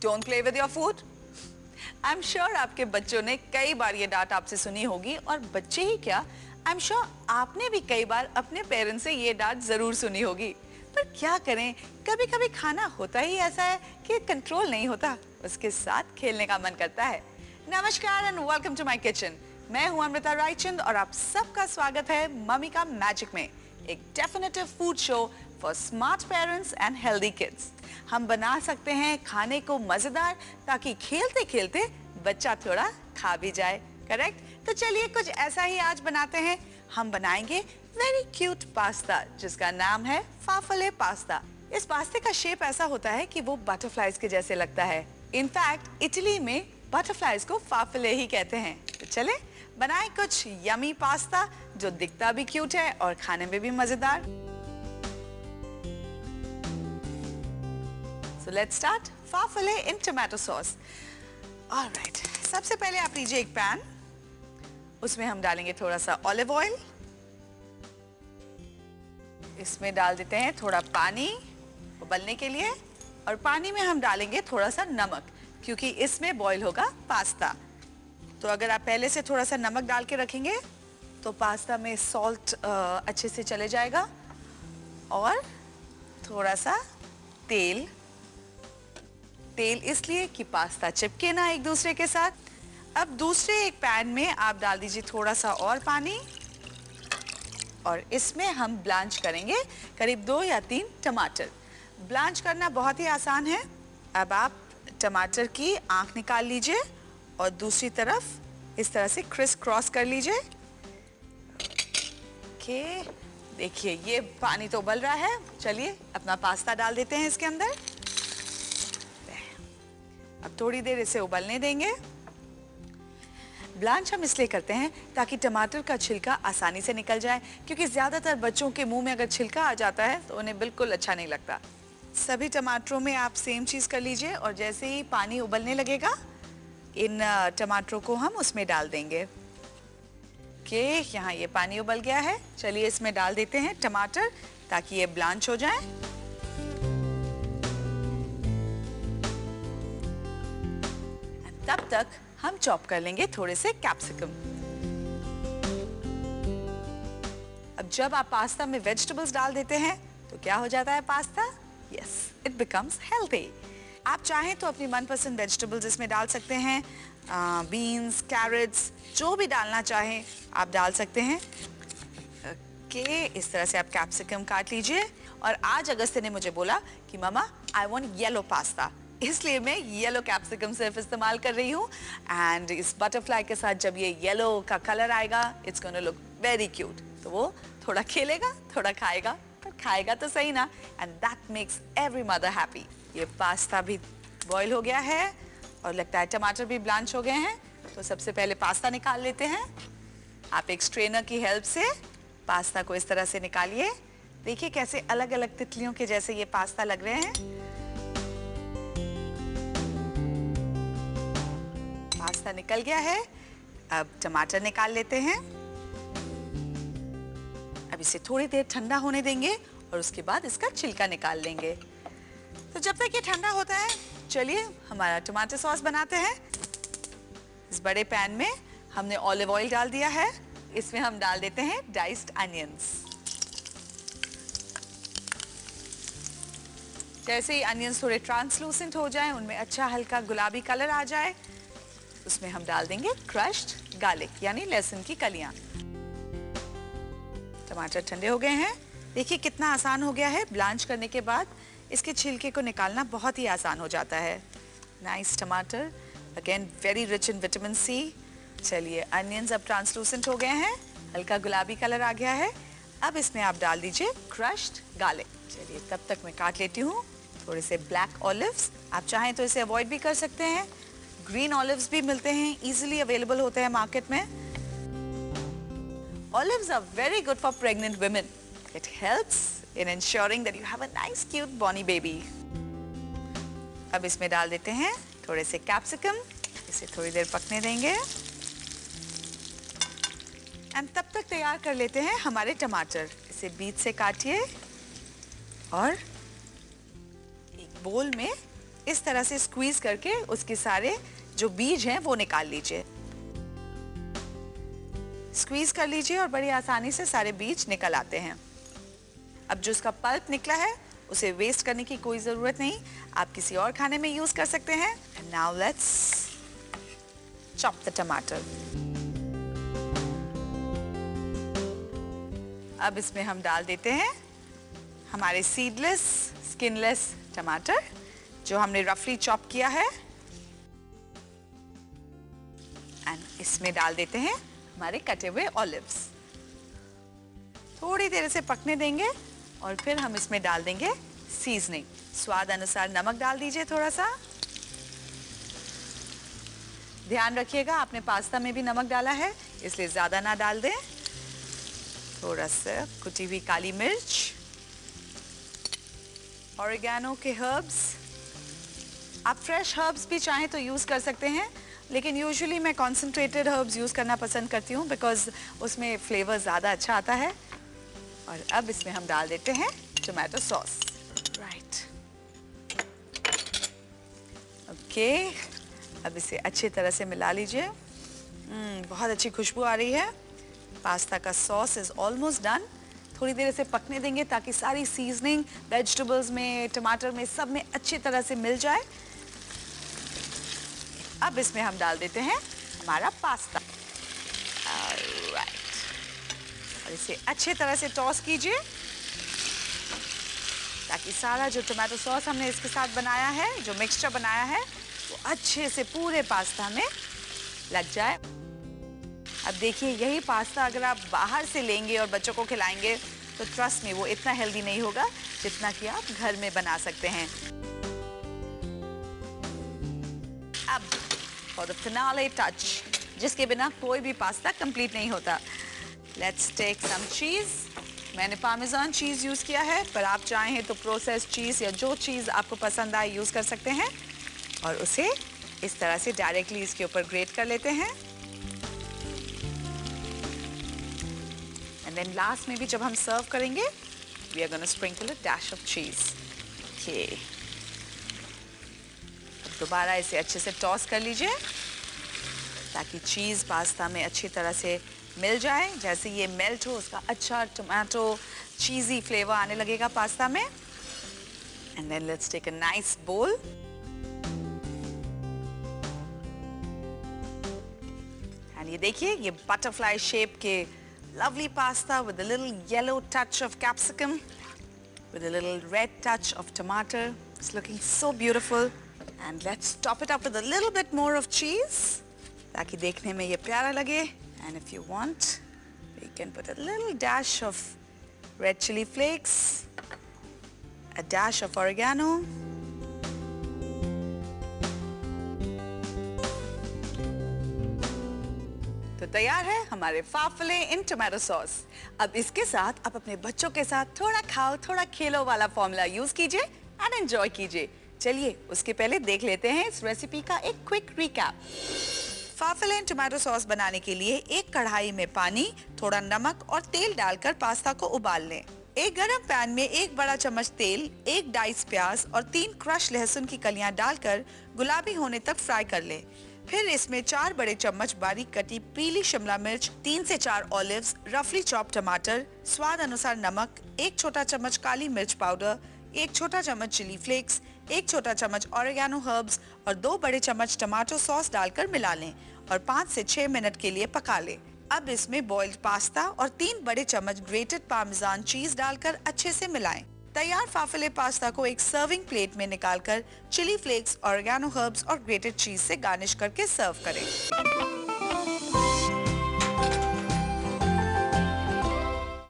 Don't play with your food. I am sure आपके बच्चों ने कई बार ये डांट आपसे सुनी होगी, और बच्चे ही क्या, आई एम श्योर आपने भी कई बार अपने पेरेंट्स से ये डांट जरूर सुनी होगी। पर क्या करें, कभी कभी खाना होता ही ऐसा है कि कंट्रोल नहीं होता, उसके साथ खेलने का मन करता है। नमस्कार and welcome to my kitchen. मैं हूं अमृता रायचंद और आप सबका स्वागत है मम्मी का मैजिक में, एक definitive food show for smart parents and healthy kids. हम बना सकते हैं खाने को मजेदार, ताकि खेलते खेलते बच्चा थोड़ा खा भी जाए। करेक्ट? तो चलिए कुछ ऐसा ही आज बनाते हैं। हम बनाएंगे वेरी क्यूट पास्ता, जिसका नाम है फाफले पास्ता। इस पास्ते का शेप ऐसा होता है कि वो बटरफ्लाइज के जैसे लगता है। इनफैक्ट इटली में बटरफ्लाइज को फाफले ही कहते हैं। तो चले बनाएं कुछ यमी पास्ता जो दिखता भी क्यूट है और खाने में भी मजेदार। So let's start फाफले in tomato sauce. All right. सबसे पहले आप लीजिए एक पैन, उसमें हम डालेंगे थोड़ा सा ऑलिव ऑयल। इसमें डाल देते हैं थोड़ा पानी उबलने के लिए, और पानी में हम डालेंगे थोड़ा सा नमक, क्योंकि इसमें बॉईल होगा पास्ता। तो अगर आप पहले से थोड़ा सा नमक डाल के रखेंगे तो पास्ता में सॉल्ट अच्छे से चले जाएगा। और थोड़ा सा तेल इसलिए कि पास्ता चिपके ना एक दूसरे के साथ। अब दूसरे एक पैन में आप डाल दीजिए थोड़ा सा और पानी, और इसमें हम ब्लांच करेंगे करीब 2 या 3 टमाटर। ब्लांच करना बहुत ही आसान है। अब आप टमाटर की आंख निकाल लीजिए और दूसरी तरफ इस तरह से क्रिस क्रॉस कर लीजिए। ओके, देखिए ये पानी तो उबल रहा है। चलिए अपना पास्ता डाल देते हैं इसके अंदर। अब थोड़ी देर इसे उबलने देंगे। ब्लांच हम इसलिए करते हैं ताकि टमाटर का छिलका आसानी से निकल जाए, क्योंकि ज्यादातर बच्चों के मुंह में अगर छिलका आ जाता है तो उन्हें बिल्कुल अच्छा नहीं लगता। सभी टमाटरों में आप सेम चीज कर लीजिए, और जैसे ही पानी उबलने लगेगा इन टमाटरों को हम उसमें डाल देंगे। ओके, यहाँ ये पानी उबल गया है। चलिए इसमें डाल देते हैं टमाटर ताकि ये ब्लांच हो जाए। तब तक हम चॉप कर लेंगे थोड़े से कैप्सिकम। अब जब आप पास्ता में वेजिटेबल्स डाल देते हैं तो क्या हो जाता है pasta? Yes, it becomes healthy. आप चाहें तो अपनी मनपसंद वेजिटेबल्स इसमें डाल सकते हैं, बीन्स, कैरेट्स, जो भी डालना चाहें आप डाल सकते हैं। ओके, इस तरह से आप कैप्सिकम काट लीजिए। और आज अगस्त्य ने मुझे बोला कि मामा आई वांट येलो पास्ता, इसलिए मैं येलो कैप्सिकम सिर्फ इस्तेमाल कर रही हूँ। एंड इस बटरफ्लाई के साथ जब ये येलो का कलर आएगा, it's gonna look very cute. तो वो थोड़ा खेलेगा, थोड़ा खाएगा, पर खाएगा तो सही ना। And that makes every mother happy. ये पास्ता भी बॉईल हो गया है और लगता है टमाटर भी ब्लांच हो गए हैं। तो सबसे पहले पास्ता निकाल लेते हैं। आप एक स्ट्रेनर की हेल्प से पास्ता को इस तरह से निकालिए। देखिए कैसे अलग अलग तितलियों के जैसे ये पास्ता लग रहे हैं। पास्ता निकल गया है। अब टमाटर निकाल लेते हैं। अब इसे थोड़ी देर ठंडा होने देंगे और उसके बाद इसका छिलका निकाल लेंगे। तो जब तक ये ठंडा होता है, चलिए हमारा टमाटर सॉस बनाते हैं। इस बड़े पैन में हमने ऑलिव ऑयल डाल दिया है। इसमें हम डाल देते हैं डाइस्ड अनियंस। जैसे ही अनियंस थोड़े ट्रांसलूसेंट हो जाएं, उनमें अच्छा हल्का गुलाबी कलर आ जाए, उसमें हम डाल देंगे क्रश्ड गार्लिक यानी लहसुन की कलियां। टमाटर ठंडे हो गए हैं। देखिए कितना आसान हो गया है। ब्लांच करने के बाद इसके छिलके को निकालना बहुत ही आसान हो जाता है। नाइस टमाटर, again very rich in vitamin C. चलिए अनियंस अब ट्रांसलूसेंट हो गए हैं, हल्का गुलाबी कलर आ गया है। अब इसमें आप डाल दीजिए क्रश्ड गार्लिक। चलिए तब तक मैं काट लेती हूँ थोड़े से ब्लैक ऑलिव्स। आप चाहें तो इसे अवॉइड भी कर सकते हैं। ग्रीन ऑलिव्स भी मिलते हैं, इजीली अवेलेबल होते हैं मार्केट में। Olives are very good for pregnant women. It helps in ensuring that you have a nice cute bonny baby. अब इसमें डाल देते हैं थोड़े से कैप्सिकम। इसे थोड़ी देर पकने देंगे। एंड तब तक तैयार कर लेते हैं हमारे टमाटर। इसे बीच से काटिए और एक बोल में इस तरह से स्क्वीज करके उसके सारे जो बीज हैं वो निकाल लीजिए। स्क्वीज कर लीजिए और बड़ी आसानी से सारे बीज निकल आते हैं। अब जो उसका पल्प निकला है उसे वेस्ट करने की कोई जरूरत नहीं, आप किसी और खाने में यूज कर सकते हैं। And now let's chop the टमाटर। अब इसमें हम डाल देते हैं हमारे सीडलेस स्किनलेस टमाटर जो हमने रफली चॉप किया है। एंड इसमें डाल देते हैं हमारे कटे हुए ऑलिव्स। थोड़ी देर से पकने देंगे और फिर हम इसमें डाल देंगे सीजनिंग। स्वाद अनुसार नमक डाल दीजिए थोड़ा सा। ध्यान रखिएगा आपने पास्ता में भी नमक डाला है इसलिए ज्यादा ना डाल दें। थोड़ा सा कुटी हुई काली मिर्च, ऑरिगेनो के हर्ब्स। आप फ्रेश हर्ब्स भी चाहें तो यूज कर सकते हैं, लेकिन यूजुअली मैं कॉन्सेंट्रेटेड हर्ब्स यूज करना पसंद करती हूँ बिकॉज उसमें फ्लेवर ज्यादा अच्छा आता है। और अब इसमें हम डाल देते हैं टोमेटो सॉस। राइट, ओके, अब इसे अच्छी तरह से मिला लीजिए। बहुत अच्छी खुशबू आ रही है। पास्ता का सॉस इज ऑलमोस्ट डन। थोड़ी देर इसे पकने देंगे ताकि सारी सीजनिंग वेजिटेबल्स में, टमाटर में, सब में अच्छी तरह से मिल जाए। अब इसमें हम डाल देते हैं हमारा पास्ता। ऑलराइट, और इसे अच्छी तरह से टॉस कीजिए ताकि सारा जो टोमेटो सॉस हमने इसके साथ बनाया है, जो मिक्सचर बनाया है, वो अच्छे से पूरे पास्ता में लग जाए। अब देखिए यही पास्ता अगर आप बाहर से लेंगे और बच्चों को खिलाएंगे तो ट्रस्ट में वो इतना हेल्दी नहीं होगा जितना कि आप घर में बना सकते हैं। अब फॉर द फिनाले टच, जिसके बिना कोई भी पास्ता कंप्लीट नहीं होता, लेट्स टेक सम चीज। मैंने पार्मेजान चीज यूज किया है, पर आप चाहें तो प्रोसेस्ड चीज या जो चीज आपको पसंद आए यूज कर सकते हैं। और उसे इस तरह से डायरेक्टली इसके ऊपर ग्रेट कर लेते हैं। एंड देन लास्ट में भी जब हम सर्व करेंगे, we are gonna sprinkle a dash of cheese. Okay, दोबारा इसे अच्छे से टॉस कर लीजिए ताकि चीज पास्ता में अच्छी तरह से मिल जाए। जैसे ये मेल्ट हो, उसका अच्छा टोमेटो चीजी फ्लेवर आने लगेगा पास्ता में। And then let's take a nice bowl. And ये देखिए, ये बटरफ्लाई शेप के lovely pasta with a little yellow touch of capsicum, with a little red touch of tomato. It's looking so beautiful. And let's top it up with a little bit more of cheese, ताकि देखने में ये प्यारा लगे. And if you want, you can put a little dash of red chili flakes, a dash of oregano. तो तैयार है हमारे फाफले इन टोमेटो सॉस। अब इसके साथ आप अपने बच्चों के साथ थोड़ा खाओ थोड़ा खेलो वाला फॉर्मूला यूज कीजिए एंड एंजॉय कीजिए। चलिए उसके पहले देख लेते हैं इस रेसिपी का एक क्विक रिकैप। फाफले इन टोमेटो सॉस बनाने के लिए एक कढ़ाई में पानी, थोड़ा नमक और तेल डालकर पास्ता को उबाल लें। एक गरम पैन में एक बड़ा चम्मच तेल, एक डाइस प्याज और 3 क्रश लहसुन की कलियां डालकर गुलाबी होने तक फ्राई कर लें। फिर इसमें 4 बड़े चम्मच बारीक कटी पीली शिमला मिर्च, 3 से 4 ऑलिव्स, रफली चॉप टमाटर, स्वाद अनुसार नमक, 1 छोटा चम्मच काली मिर्च पाउडर, 1 छोटा चम्मच चिली फ्लेक्स, 1 छोटा चम्मच ऑरिगेनो हर्ब्स और 2 बड़े चम्मच टमाटो सॉस डालकर मिला लें और 5 से 6 मिनट के लिए पका लें। अब इसमें बॉइल्ड पास्ता और 3 बड़े चम्मच ग्रेटेड पार्मेजान चीज डालकर अच्छे से मिलाएं। तैयार फाफले पास्ता को एक सर्विंग प्लेट में निकालकर चिली फ्लेक्स, ऑरिगेनो हर्ब्स और ग्रेटेड चीज से गार्निश करके सर्व करें।